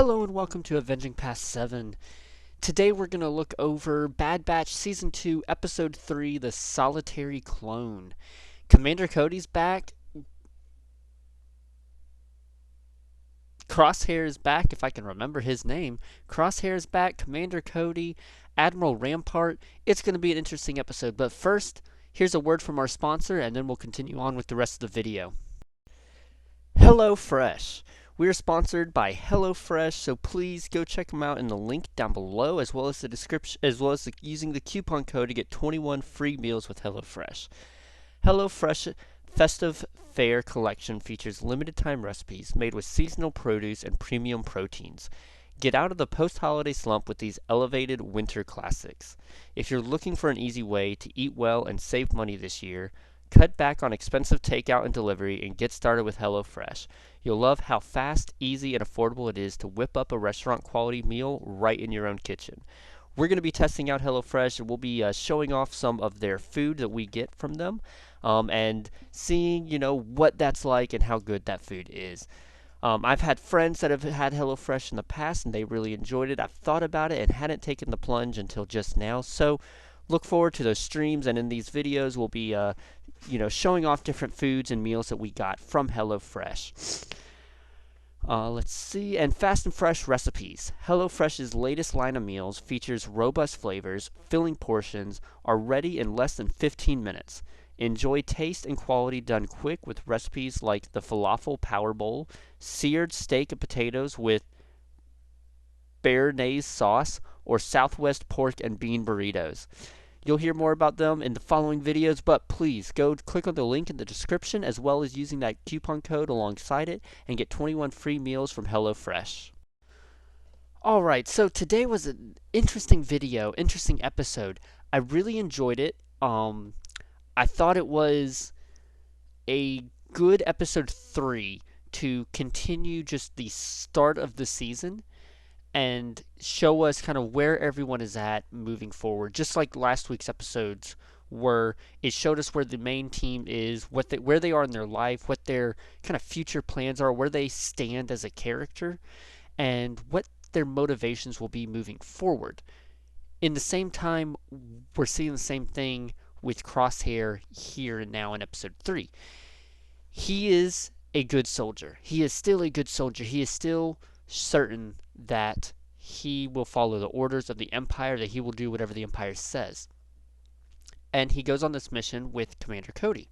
Hello and welcome to Avenging Past 7. Today we're going to look over Bad Batch Season 2, Episode 3, The Solitary Clone. Commander Cody's back. Crosshair is back, if I can remember his name. Crosshair is back, Commander Cody, Admiral Rampart. It's going to be an interesting episode, but first, here's a word from our sponsor, and then we'll continue on with the rest of the video. HelloFresh. We are sponsored by HelloFresh, so please go check them out in the link down below, as well as the description, using the coupon code to get 21 free meals with HelloFresh. HelloFresh Festive Fare Collection features limited time recipes made with seasonal produce and premium proteins. Get out of the post-holiday slump with these elevated winter classics. If you're looking for an easy way to eat well and save money this year, cut back on expensive takeout and delivery and get started with HelloFresh. You'll love how fast, easy, and affordable it is to whip up a restaurant-quality meal right in your own kitchen. We're going to be testing out HelloFresh, and we'll be showing off some of their food that we get from them, and seeing, what that's like and how good that food is. I've had friends that have had HelloFresh in the past, and they really enjoyed it. I've thought about it and hadn't taken the plunge until just now, so look forward to those streams, and in these videos we'll be showing off different foods and meals that we got from HelloFresh. Let's see, and fast and fresh recipes. HelloFresh's latest line of meals features robust flavors, filling portions, are ready in less than 15 minutes. Enjoy taste and quality done quick with recipes like the Falafel Power Bowl, seared steak and potatoes with béarnaise sauce, or Southwest pork and bean burritos. You'll hear more about them in the following videos, but please go click on the link in the description as well as using that coupon code alongside it and get 21 free meals from HelloFresh. Alright, so today was an interesting video, interesting episode. I really enjoyed it. I thought it was a good episode 3 to continue just the start of the season and show us kind of where everyone is at moving forward. Just like last week's episodes were, it showed us where the main team is, where they are in their life, what their kind of future plans are, where they stand as a character, and what their motivations will be moving forward. In the same time, we're seeing the same thing with Crosshair here and now in episode 3. He is a good soldier. He is still a good soldier. He is still certain that he will follow the orders of the Empire, that he will do whatever the Empire says. And he goes on this mission with Commander Cody,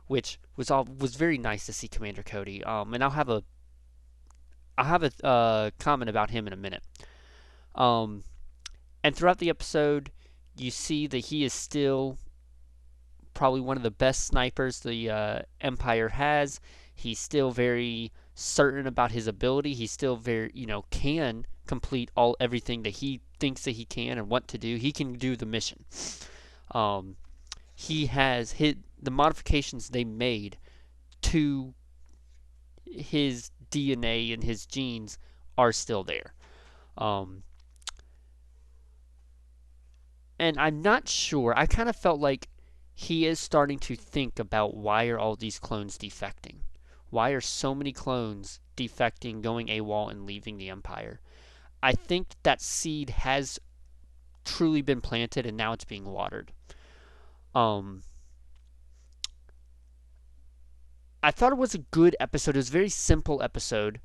which was very nice to see Commander Cody. And I'll have a comment about him in a minute. And throughout the episode, you see that he is still probably one of the best snipers the Empire has. He's still very certain about his ability. He still can complete everything that he thinks that he can and want to do. He can do the mission. He has the modifications they made to his DNA and his genes are still there. And I'm not sure. I kind of felt like he is starting to think about why are all these clones defecting. Why are so many clones defecting, going AWOL, and leaving the Empire? I think that seed has truly been planted, and now it's being watered. I thought it was a good episode. It was a very simple episode.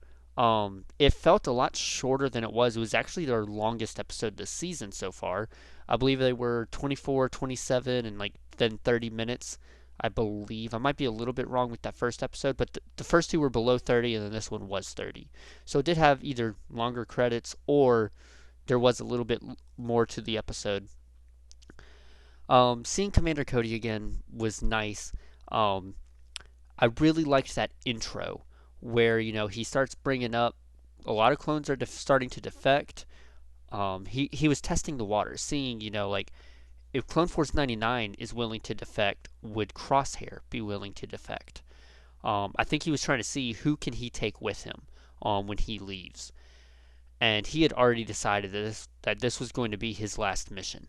It felt a lot shorter than it was. It was actually their longest episode this season so far. I believe they were 24, 27, and then 30 minutes. I believe. I might be a little bit wrong with that first episode, but the first two were below 30, and then this one was 30. So it did have either longer credits or there was a little bit more to the episode. Seeing Commander Cody again was nice. I really liked that intro where, he starts bringing up a lot of clones are starting to defect. He was testing the waters, seeing, if Clone Force 99 is willing to defect, would Crosshair be willing to defect? I think he was trying to see who can he take with him when he leaves. And he had already decided that this was going to be his last mission.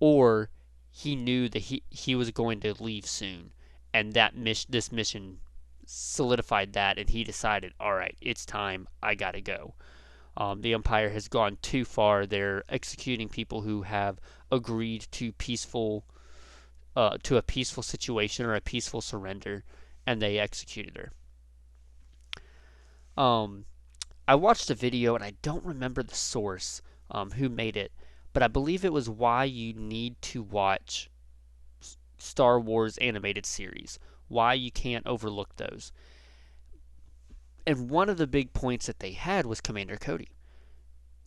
Or he knew that he was going to leave soon. And this mission solidified that, and he decided, all right, it's time, I gotta go. The Empire has gone too far. They're executing people who have agreed to a peaceful situation or a peaceful surrender, and they executed her. Um, I watched a video, and I don't remember the source, who made it, but I believe it was why you need to watch Star Wars animated series. Why you can't overlook those. And one of the big points that they had was Commander Cody.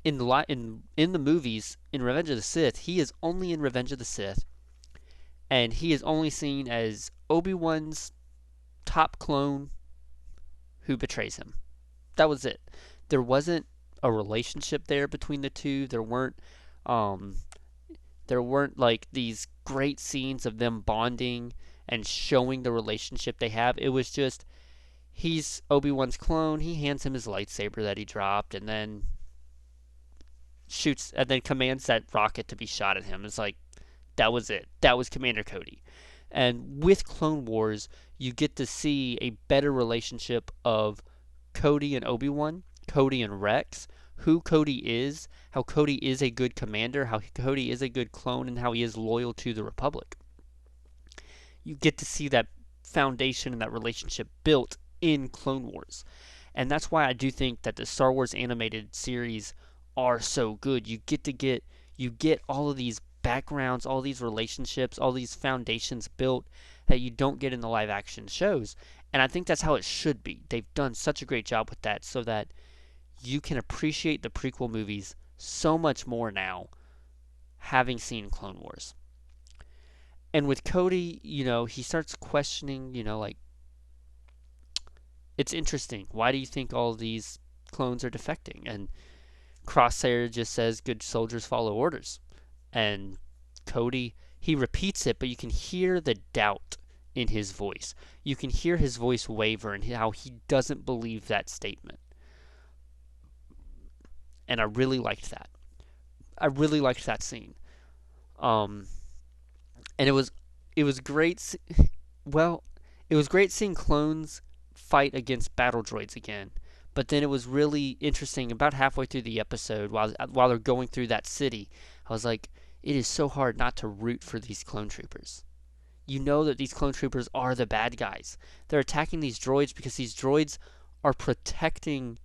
In the movies, in Revenge of the Sith, he is only in Revenge of the Sith, and he is only seen as Obi-Wan's top clone who betrays him. That was it. There wasn't a relationship there between the two. Um, there weren't like these great scenes of them bonding and showing the relationship they have. It was just he's Obi-Wan's clone. He hands him his lightsaber that he dropped, and then shoots and then commands that rocket to be shot at him. It's like that was it. That was Commander Cody. And with Clone Wars, you get to see a better relationship of Cody and Obi-Wan, Cody and Rex, who Cody is, how Cody is a good commander, how Cody is a good clone, and how he is loyal to the Republic. You get to see that foundation and that relationship built in Clone Wars. And that's why I do think that the Star Wars animated series are so good. You get all of these backgrounds, all these relationships, all these foundations built that you don't get in the live action shows. And I think that's how it should be. They've done such a great job with that so that you can appreciate the prequel movies so much more now having seen Clone Wars. And with Cody, he starts questioning, like, it's interesting. Why do you think all these clones are defecting? And Crosshair just says good soldiers follow orders. And Cody, he repeats it, but you can hear the doubt in his voice. You can hear his voice waver and how he doesn't believe that statement. And I really liked that. I really liked that scene. And it was great. Well, it was great seeing clones fight against battle droids again. But then it was really interesting. About halfway through the episode, while they're going through that city, I was like, it is so hard not to root for these clone troopers. You know that these clone troopers are the bad guys. They're attacking these droids because these droids are protecting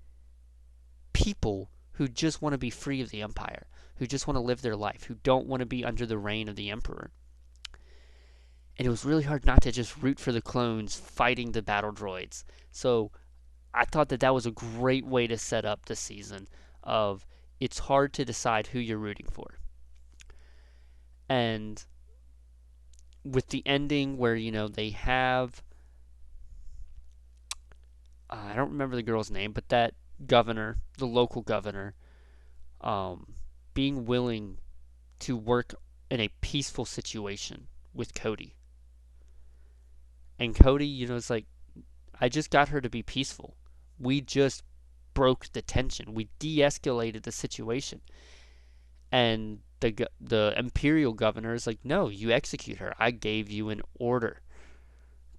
people who just want to be free of the Empire, who just want to live their life, who don't want to be under the reign of the Emperor. And it was really hard not to just root for the clones fighting the battle droids. So I thought that was a great way to set up the season of it's hard to decide who you're rooting for. And with the ending where, they have I don't remember the girl's name, but that governor, the local governor, being willing to work in a peaceful situation with Cody. And Cody, it's like, I just got her to be peaceful. We just broke the tension. We de-escalated the situation. And the Imperial governor is like, no, you execute her. I gave you an order.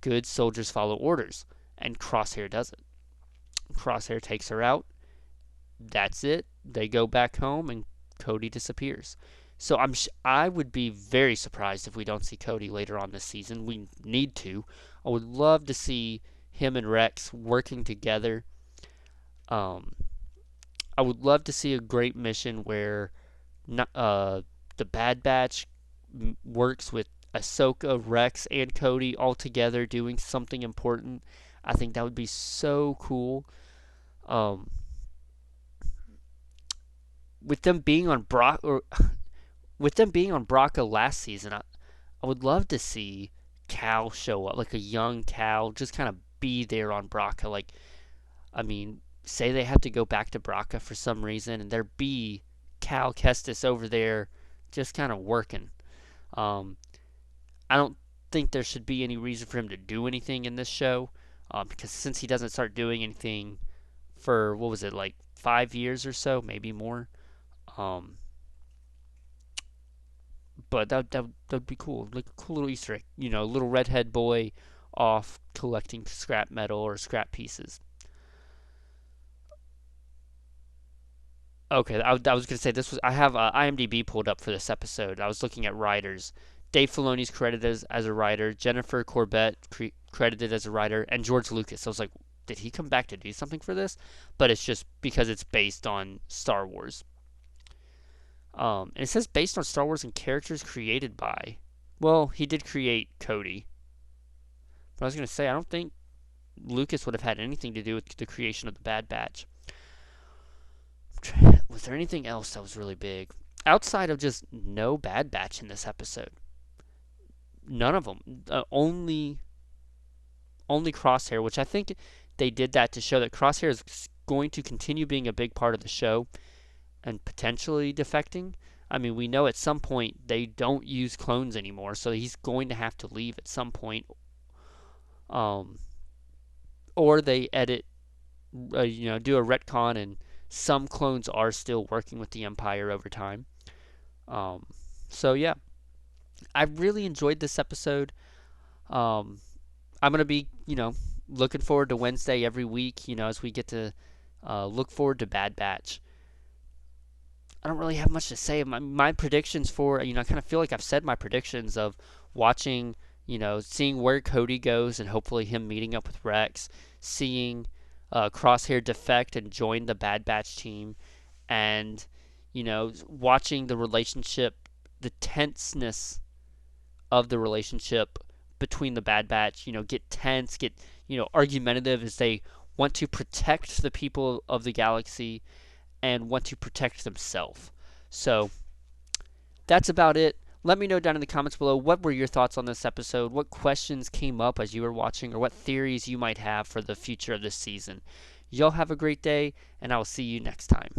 Good soldiers follow orders. And Crosshair does it. Crosshair takes her out. That's it. They go back home and Cody disappears. So I would be very surprised if we don't see Cody later on this season. We need to. I would love to see him and Rex working together. I would love to see a great mission where the Bad Batch works with Ahsoka, Rex, and Cody all together doing something important. I think that would be so cool. With them being on Braca last season, I would love to see Cal show up, like a young Cal, just kind of be there on Braca. Like, I mean, say they have to go back to Braca for some reason, and there be Cal Kestis over there just kind of working. I don't think there should be any reason for him to do anything in this show, because since he doesn't start doing anything for, what was it, like 5 years or so, maybe more. But that'd be cool, like a cool little Easter egg, little redhead boy off collecting scrap metal or scrap pieces. Okay, I was gonna say this was. I have IMDb pulled up for this episode. I was looking at writers. Dave Filoni's credited as a writer. Jennifer Corbett credited as a writer, and George Lucas. I was like, did he come back to do something for this? But it's just because it's based on Star Wars. And it says based on Star Wars and characters created by. Well, he did create Cody. But I was gonna say I don't think Lucas would have had anything to do with the creation of the Bad Batch. Was there anything else that was really big outside of just no Bad Batch in this episode? None of them. Only Crosshair, which I think they did that to show that Crosshair is going to continue being a big part of the show and potentially defecting. I mean, we know at some point they don't use clones anymore, so he's going to have to leave at some point. Or they edit, do a retcon, and some clones are still working with the Empire over time. Um, so yeah, I really enjoyed this episode. Um, I'm gonna be, looking forward to Wednesday every week. As we get to look forward to Bad Batch. I don't really have much to say. My predictions for, I kind of feel like I've said my predictions of watching, seeing where Cody goes and hopefully him meeting up with Rex, seeing Crosshair defect and join the Bad Batch team, and, watching the relationship, the tenseness of the relationship between the Bad Batch, get tense, get, argumentative as they want to protect the people of the galaxy and want to protect themselves. So that's about it. Let me know down in the comments below what were your thoughts on this episode, what questions came up as you were watching, or what theories you might have for the future of this season. Y'all have a great day, and I will see you next time.